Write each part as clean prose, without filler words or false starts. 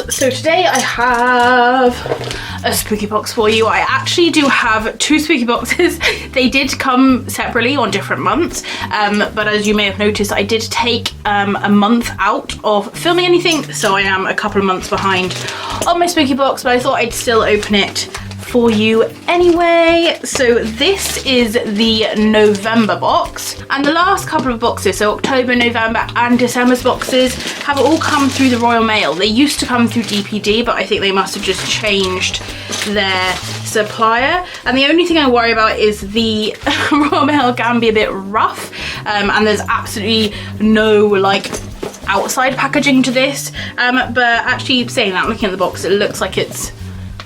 So today I have a spooky box for you. I actually do have two spooky boxes. They did come separately on different months, but as you may have noticed, I did take a month out of filming anything, so I am a couple of months behind on my spooky box, but I thought I'd still open it for you anyway. So this is the November box, and the last couple of boxes, so October, November and December's boxes, have all come through the Royal Mail. They used to come through DPD, but I think they must have just changed their supplier, and the only thing I worry about is the Royal Mail can be a bit rough, and there's absolutely no like outside packaging to this, but actually saying that, looking at the box, it looks like it's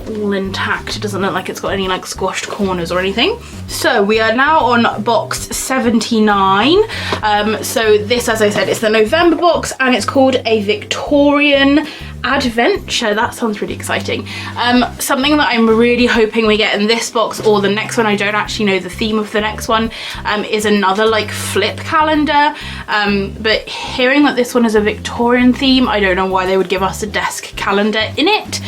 all intact. It doesn't look like it's got any like squashed corners or anything. So we are now on box 79. So this, as I said, is the November box, and it's called a Victorian Adventure. That sounds really exciting. Something that I'm really hoping we get in this box or the next one, I don't actually know the theme of the next one, is another like flip calendar, but hearing that this one is a Victorian theme, I don't know why they would give us a desk calendar in it.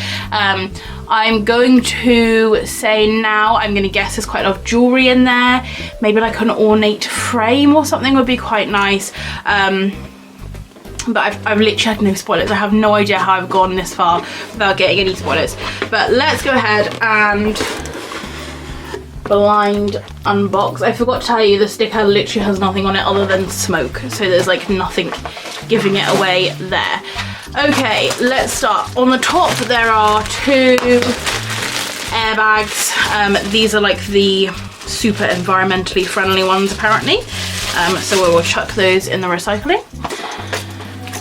I'm going to say now, I'm going to guess there's quite a lot of jewellery in there, maybe like an ornate frame or something would be quite nice. But I've literally had no spoilers. I have no idea how I've gone this far without getting any spoilers. But let's go ahead and blind unbox. I forgot to tell you, the sticker literally has nothing on it other than smoke. So there's like nothing giving it away there. Okay, let's start. On the top there are two airbags. These are like the super environmentally friendly ones apparently. So we will chuck those in the recycling.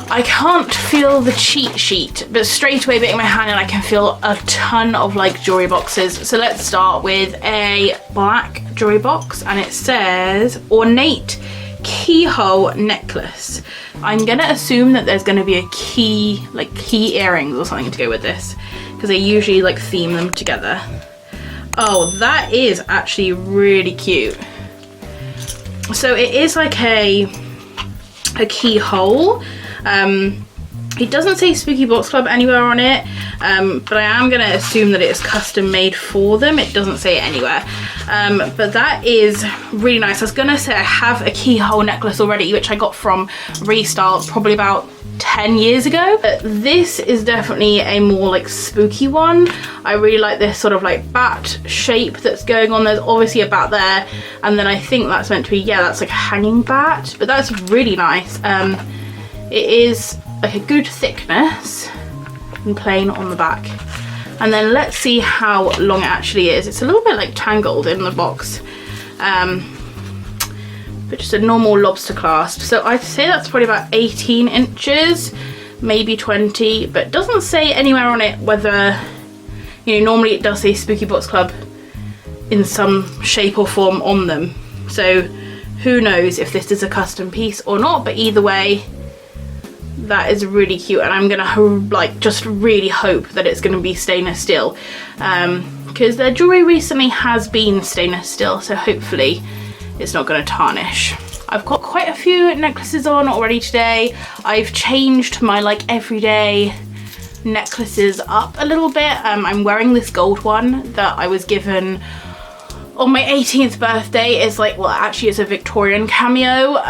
I can't feel the cheat sheet, but straight away putting my hand in, I can feel a ton of like jewelry boxes. So let's start with a black jewelry box, and it says Ornate keyhole necklace. I'm gonna assume that there's gonna be a key, like key earrings or something to go with this, because they usually like theme them together. Oh, that is actually really cute. So it is like a keyhole. It doesn't say Spooky Box Club anywhere on it, but I am going to assume that it is custom made for them. It doesn't say it anywhere, but that is really nice. I was going to say I have a keyhole necklace already, which I got from Restyle probably about 10 years ago, but this is definitely a more like spooky one. I really like this sort of like bat shape that's going on. There's obviously a bat there, and then I think that's meant to be, yeah, that's like a hanging bat, but that's really nice. It is like a good thickness and plain on the back. And then let's see how long it actually is. It's a little bit like tangled in the box, but just a normal lobster clasp. So I'd say that's probably about 18 inches, maybe 20, but it doesn't say anywhere on it whether, you know, normally it does say Spooky Box Club in some shape or form on them. So who knows if this is a custom piece or not, but either way, that is really cute, and I'm gonna like just really hope that it's gonna be stainless steel, because their jewelry recently has been stainless steel, so hopefully it's not gonna tarnish. I've got quite a few necklaces on already today. I've changed my like everyday necklaces up a little bit. I'm wearing this gold one that I was given on my 18th birthday. It's like, well, actually it's a Victorian cameo.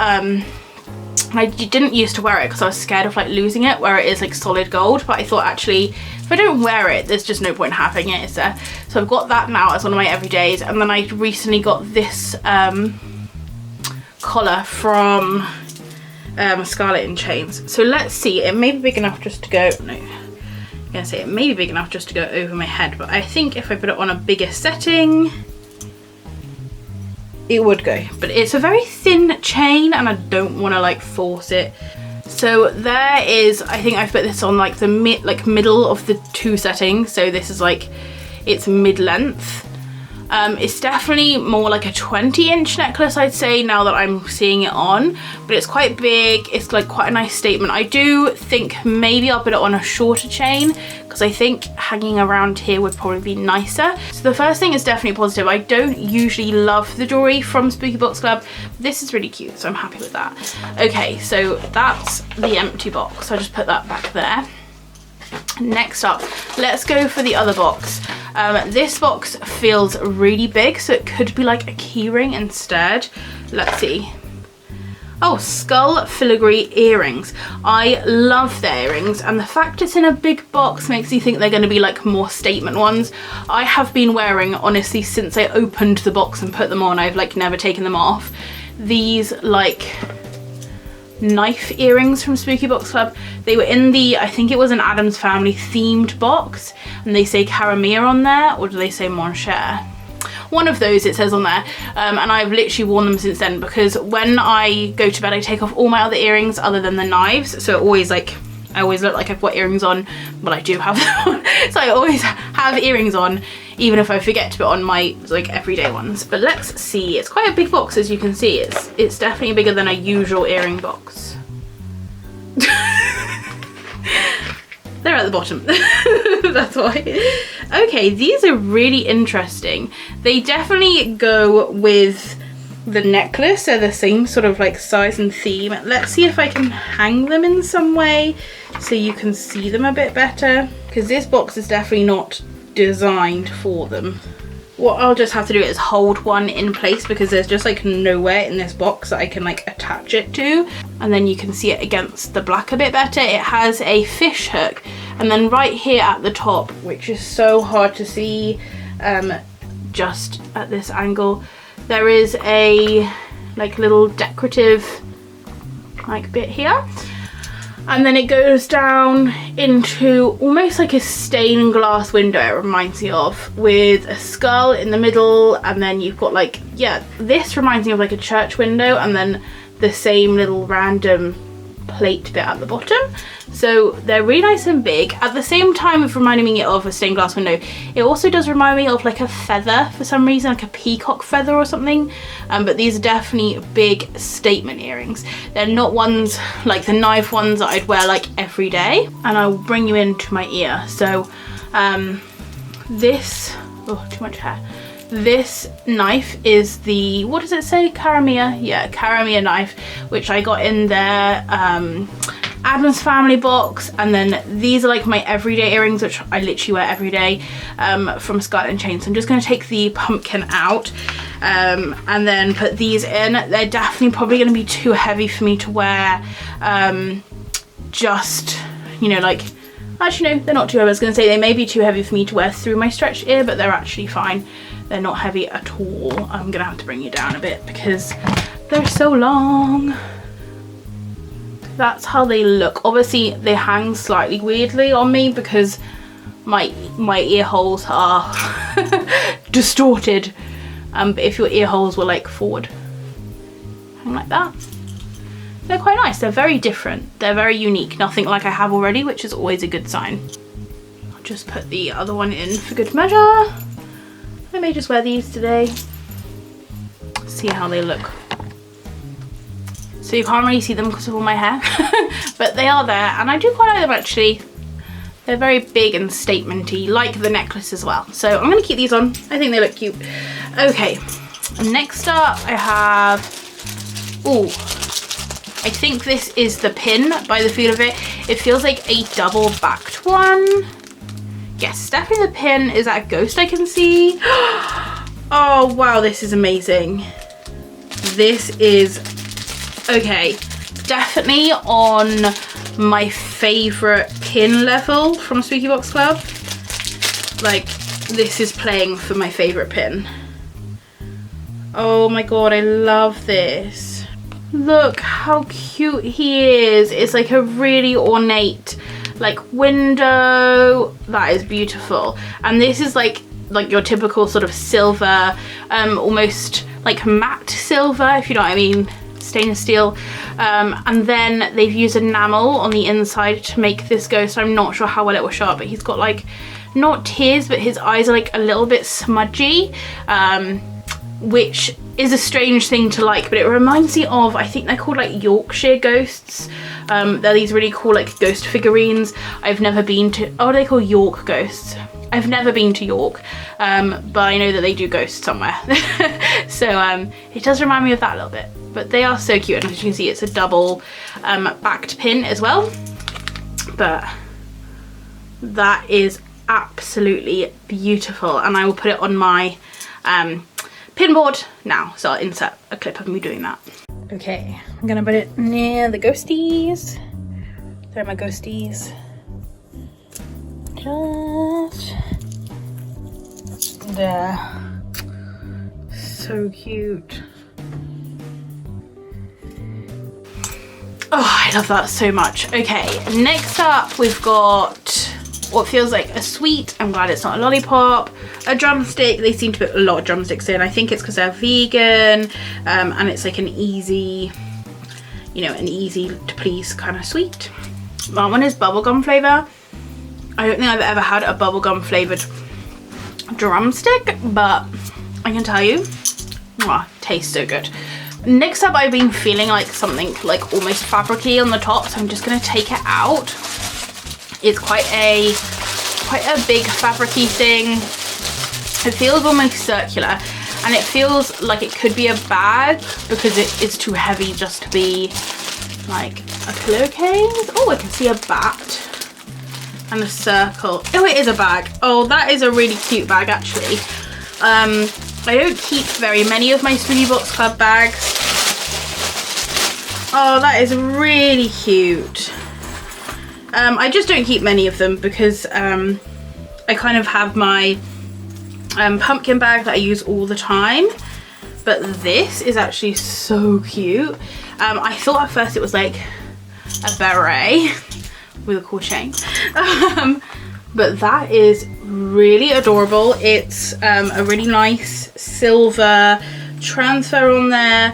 I didn't used to wear it because I was scared of like losing it, where it is like solid gold, but I thought actually if I don't wear it, there's just no point having it, is there? So I've got that now as one of my everydays. And then I recently got this collar from Scarlet in Chains. So let's see, it may be big enough just to go, no, I'm gonna say it may be big enough just to go over my head, but I think if I put it on a bigger setting, it would go. But it's a very thin chain and I don't want to like force it. So there is, I think I've put this on like the middle of the two settings. So this is like, it's mid-length. It's definitely more like a 20-inch necklace, I'd say, now that I'm seeing it on, but it's quite big. It's like quite a nice statement. I do think maybe I'll put it on a shorter chain, because I think hanging around here would probably be nicer. So the first thing is definitely positive. I don't usually love the jewelry from Spooky Box Club. This is really cute, so I'm happy with that. Okay, so that's the empty box. I'll just put that back there. Next up, let's go for the other box. This box feels really big, so it could be like a key ring instead. Let's see. Oh, skull filigree earrings. I love their earrings, and the fact it's in a big box makes me think they're going to be like more statement ones. I have been wearing, honestly, since I opened the box and put them on, I've like never taken them off, these like knife earrings from Spooky Box Club. They were in the, I think it was an Addams Family themed box, and they say Caramia on there, or do they say Mon Cher? One of those it says on there, and I've literally worn them since then, because when I go to bed I take off all my other earrings other than the knives, so it always like, I always look like I've got earrings on, but I do have them on. So I always have earrings on, even if I forget to put on my like everyday ones. But let's see, it's quite a big box, as you can see. It's definitely bigger than a usual earring box. They're at the bottom. That's why. Okay, these are really interesting. They definitely go with the necklace. They're the same sort of like size and theme. Let's see if I can hang them in some way so you can see them a bit better, because this box is definitely not designed for them. What I'll just have to do is hold one in place, because there's just like nowhere in this box that I can like attach it to, and then you can see it against the black a bit better. It has a fish hook, and then right here at the top, which is so hard to see just at this angle, there is a like little decorative like bit here, and then it goes down into almost like a stained glass window, it reminds me of, with a skull in the middle, and then you've got like, yeah, this reminds me of like a church window, and then the same little random plate bit at the bottom. So they're really nice and big. At the same time of reminding me of a stained glass window, it also does remind me of like a feather for some reason, like a peacock feather or something. But these are definitely big statement earrings. They're not ones like the knife ones that I'd wear like every day. And I'll bring you into my ear. So this, oh, too much hair. This knife is the, what does it say? Caramia? Yeah, Caramia knife, which I got in their Addams Family box. And then these are like my everyday earrings, which I literally wear every day, from Scarlet & Chain. So I'm just going to take the pumpkin out and then put these in. They're definitely probably going to be too heavy for me to wear, just, you know, like, actually no, they're not too heavy. I was going to say they may be too heavy for me to wear through my stretched ear, but they're actually fine. They're not heavy at all. I'm gonna have to bring you down a bit because they're so long. That's how they look. Obviously they hang slightly weirdly on me because my ear holes are distorted. But if your ear holes were like forward, hang like that. They're quite nice. They're very different. They're very unique. Nothing like I have already, which is always a good sign. I'll just put the other one in for good measure. I may just wear these today. See how they look. So you can't really see them because of all my hair, but they are there, and I do quite like them actually. They're very big and statementy, like the necklace as well. So I'm gonna keep these on. I think they look cute. Okay, next up I have, ooh, I think this is the pin by the feel of it. It feels like a double backed one. Yes, definitely the pin. Is that a ghost I can see? Oh wow, this is amazing. This is, okay, definitely on my favorite pin level from Spooky Box Club. Like, this is playing for my favorite pin. Oh my god, I love this. Look how cute he is. It's like a really ornate like window. That is beautiful. And this is like your typical sort of silver, almost like matte silver, if you know what I mean, stainless steel. And then they've used enamel on the inside to make this ghost. I'm not sure how well it will show up, but he's got like, not tears, but his eyes are like a little bit smudgy, which is a strange thing to like, but it reminds me of, I think they're called like Yorkshire ghosts. They're these really cool like ghost figurines. I've never been to, oh, they're called York ghosts. I've never been to York, but I know that they do ghosts somewhere. So it does remind me of that a little bit, but they are so cute. And as you can see, it's a double backed pin as well. But That is absolutely beautiful, and I will put it on my pin board now, so I'll insert a clip of me doing that. Okay, I'm gonna put it near the ghosties. Throw my ghosties just there. So cute. Oh, I love that so much. Okay, next up we've got what feels like a sweet, I'm glad it's not a lollipop, a drumstick. They seem to put a lot of drumsticks in. I think it's because they're vegan, and it's like an easy, you know, an easy to please kind of sweet. That one is bubblegum flavour. I don't think I've ever had a bubblegum flavoured drumstick, but I can tell you, tastes so good. Next up, I've been feeling like something like almost fabric-y on the top, so I'm just going to take it out. It's quite a big fabric-y thing. It feels almost circular, and it feels like it could be a bag because it is too heavy just to be like a pillowcase. Oh, I can see a bat and a circle. Oh, it is a bag. Oh, that is a really cute bag actually. I don't keep very many of my Spooky Box Club bags. Oh, that is really cute. I just don't keep many of them because I kind of have my pumpkin bag that I use all the time. But this is actually so cute. I thought at first it was like a beret with a cool chain. But that is really adorable. It's a really nice silver transfer on there.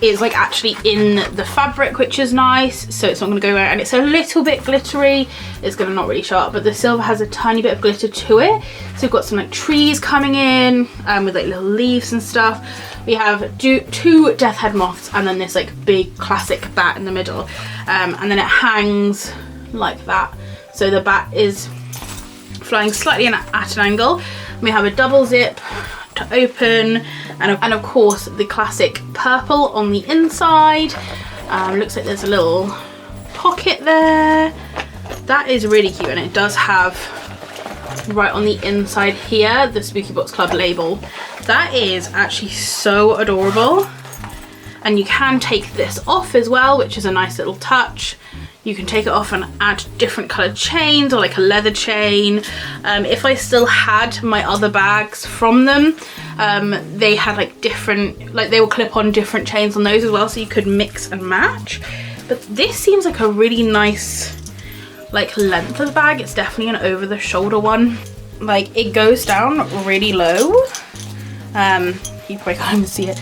It's like actually in the fabric, which is nice, so it's not going to go away, and it's a little bit glittery. It's going to not really show up, but the silver has a tiny bit of glitter to it. So we've got some like trees coming in with like little leaves and stuff. We have two death head moths, and then this like big classic bat in the middle, and then it hangs like that. So the bat is flying slightly at an angle. We have a double zip to open, and of course the classic purple on the inside. Looks like there's a little pocket there. That is really cute, and it does have right on the inside here the Spooky Box Club label. That is actually so adorable, and you can take this off as well, which is a nice little touch. You can take it off and add different coloured chains, or like a leather chain. If I still had my other bags from them, they had like different, like they will clip on different chains on those as well, so you could mix and match. But this seems like a really nice like length of the bag. It's definitely an over the shoulder one. Like it goes down really low. You probably can't even see it.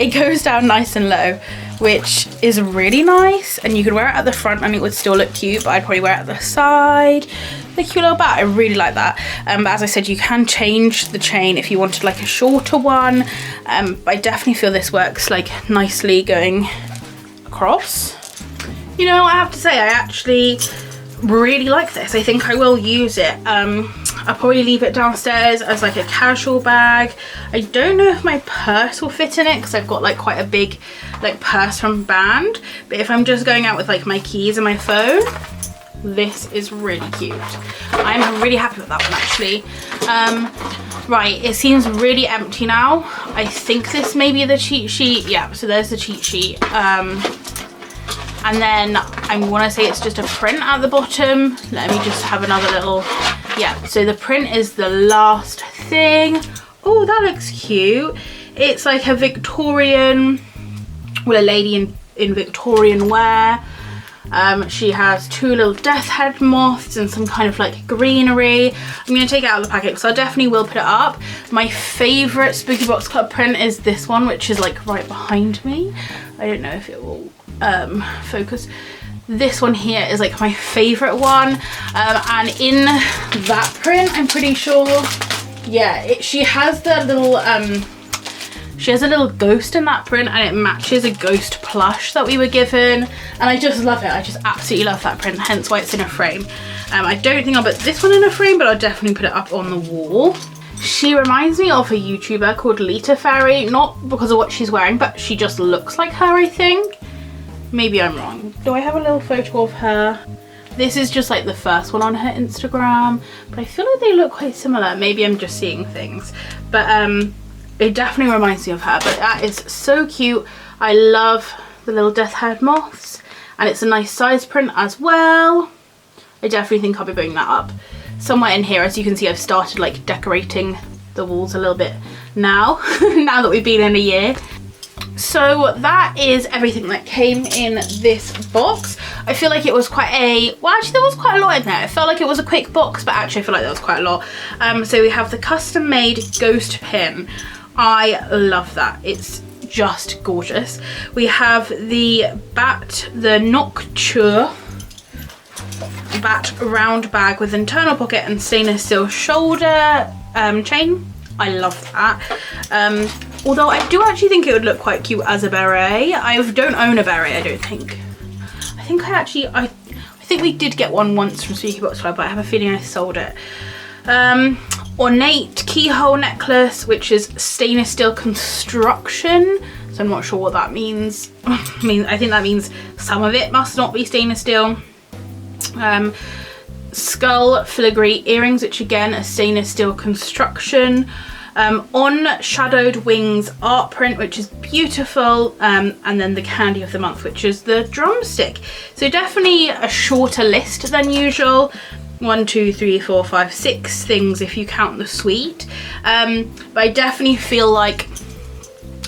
It goes down nice and low, which is really nice, and you could wear it at the front and it would still look cute, but I'd probably wear it at the side. The cute little bat, I really like that. But as I said, you can change the chain if you wanted like a shorter one, but I definitely feel this works like nicely going across. You know, I have to say I actually really like this. I think I will use it. I'll probably leave it downstairs as like a casual bag. I don't know if my purse will fit in it because I've got like quite a big like purse from Band, but if I'm just going out with like my keys and my phone, this is really cute. I'm really happy with that one actually. Right, it seems really empty now. I think this may be the cheat sheet. Yeah, so there's the cheat sheet. And then I want to say it's just a print at the bottom. Let me just have another little, yeah, so the print is the last thing. Oh, that looks cute. It's like a Victorian, well, a lady in Victorian wear. She has two little death head moths and some kind of like greenery. I'm going to take it out of the packet because I definitely will put it up. My favourite Spooky Box Club print is this one, which is like right behind me. I don't know if it will focus. This one here is like my favourite one, and in that print I'm pretty sure, yeah, she has the little she has a little ghost in that print, and it matches a ghost plush that we were given, and I just love it. I just absolutely love that print, hence why it's in a frame. I don't think I'll put this one in a frame, but I'll definitely put it up on the wall. She reminds me of a YouTuber called Lita Fairy, not because of what she's wearing, but she just looks like her, I think. Maybe I'm wrong. Do I have a little photo of her? This is just like the first one on her Instagram, but I feel like they look quite similar. Maybe I'm just seeing things, but it definitely reminds me of her. But that is so cute. I love the little death-haired moths, and it's a nice size print as well. I definitely think I'll be bringing that up somewhere in here. As you can see, I've started like decorating the walls a little bit now, now that we've been in a year. So that is everything that came in this box. I feel like it was quite a, well actually there was quite a lot in there. It felt like it was a quick box, but actually I feel like there was quite a lot. So we have the custom made ghost pin. I love that. It's just gorgeous. We have the bat, the Nocture bat round bag with internal pocket and stainless steel shoulder chain. I love that. Although I do actually think it would look quite cute as a beret. I don't own a beret, I don't think. I think we did get one once from Squeaky Box Club, but I have a feeling I sold it. Ornate keyhole necklace, which is stainless steel construction. So I'm not sure what that means. I think that means some of it must not be stainless steel. Skull filigree earrings, which again are stainless steel construction. On shadowed wings art print, which is beautiful, and then the candy of the month, which is the drumstick. So definitely a shorter list than usual. 1, 2, 3, 4, 5, 6 things if you count the sweet. But I definitely feel like,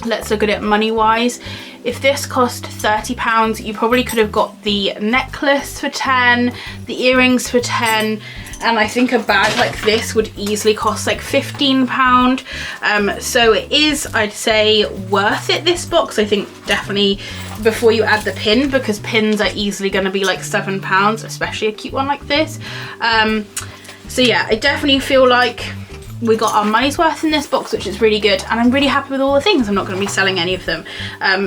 let's look at it money wise. If this cost £30, you probably could have got the necklace for 10, the earrings for 10, and I think a bag like this would easily cost like £15. So it is, I'd say, worth it, this box. I think definitely before you add the pin, because pins are easily going to be like £7, especially a cute one like this. So yeah, I definitely feel like we got our money's worth in this box, which is really good, and I'm really happy with all the things. I'm not going to be selling any of them,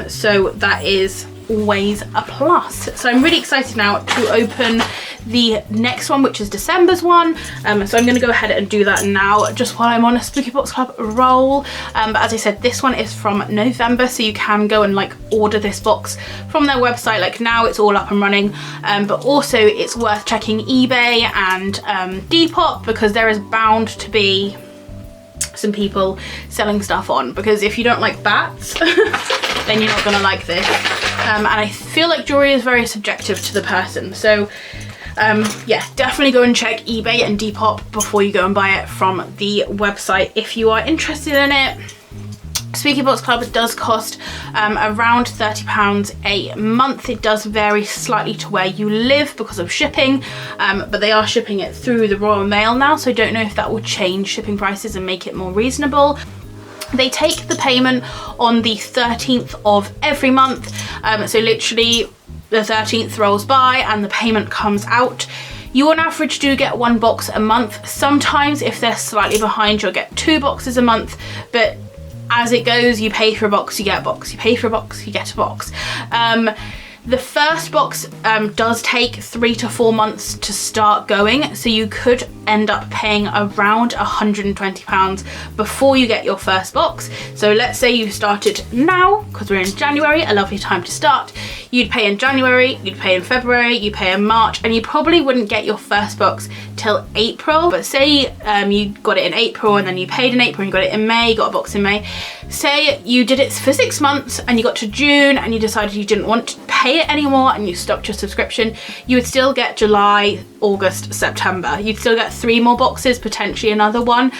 so that is always a plus. So I'm really excited now to open the next one, which is December's one. So I'm going to go ahead and do that now, just while I'm on a Spooky Box Club roll. But as I said, this one is from November, so you can go and like order this box from their website. Like now it's all up and running, but also it's worth checking eBay and Depop, because there is bound to be some people selling stuff on, because if you don't like bats then you're not gonna like this. And I feel like jewelry is very subjective to the person, so yeah, definitely go and check eBay and Depop before you go and buy it from the website if you are interested in it. Spooky Box Club does cost around £30 a month. It does vary slightly to where you live because of shipping, but they are shipping it through the Royal Mail now, so I don't know if that will change shipping prices and make it more reasonable. They take the payment on the 13th of every month, so literally the 13th rolls by and the payment comes out. You on average do get 1 box a month. Sometimes if they're slightly behind, you'll get 2 boxes a month, but as it goes, you pay for a box, you get a box, you pay for a box, you get a box. The first box does take 3 to 4 months to start going, so you could end up paying around £120 before you get your first box. So let's say you started now, because we're in January, a lovely time to start. You'd pay in January, you'd pay in February, you pay in March, and you probably wouldn't get your first box till April. But say you got it in April and then you paid in April and you got it in May, you got a box in May. Say you did it for 6 months and you got to June and you decided you didn't want to pay it anymore and you stopped your subscription, you would still get July, August, September. You'd still get 3 more boxes, potentially another one,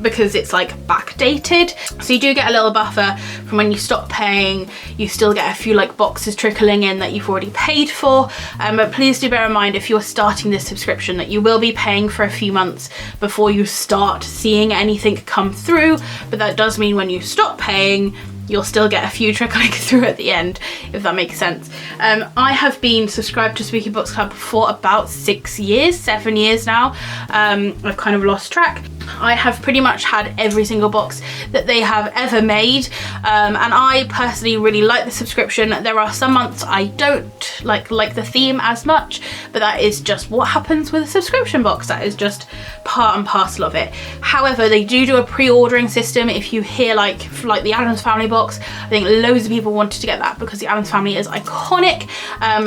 because it's like backdated. So you do get a little buffer from when you stop paying. You still get a few like boxes trickling in that you've already paid for, but please do bear in mind if you're starting this subscription that you will be paying for a few months before you start seeing anything come through. But that does mean when you stop paying, you'll still get a few trickling through at the end, if that makes sense. I have been subscribed to Spooky Box Club for about 7 years now. I've kind of lost track. I have pretty much had every single box that they have ever made, and I personally really like the subscription. There are some months I don't like the theme as much, but that is just what happens with a subscription box. That is just part and parcel of it. However, they do a pre-ordering system. If you hear like the Addams Family box box. I think loads of people wanted to get that because the Addams Family is iconic.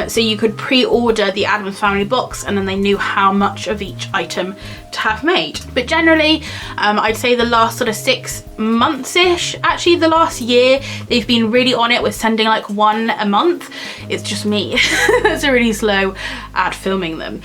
So you could pre-order the Addams Family box and then they knew how much of each item to have made. But generally, I'd say the last sort of 6 months-ish, actually the last year, they've been really on it with sending like 1 a month. It's just me that's really slow at filming them.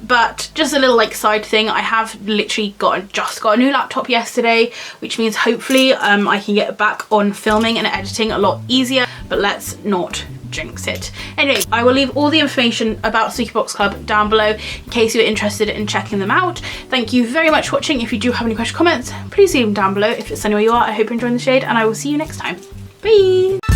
But just a little like side thing, I have literally just got a new laptop yesterday, which means hopefully I can get back on filming and editing a lot easier, but let's not jinx it. Anyway, I will leave all the information about Spooky Box Club down below in case you're interested in checking them out. Thank you very much for watching. If you do have any questions, comments, please leave them down below. If it's anywhere you are, I hope you're enjoying the shade and I will see you next time. Bye!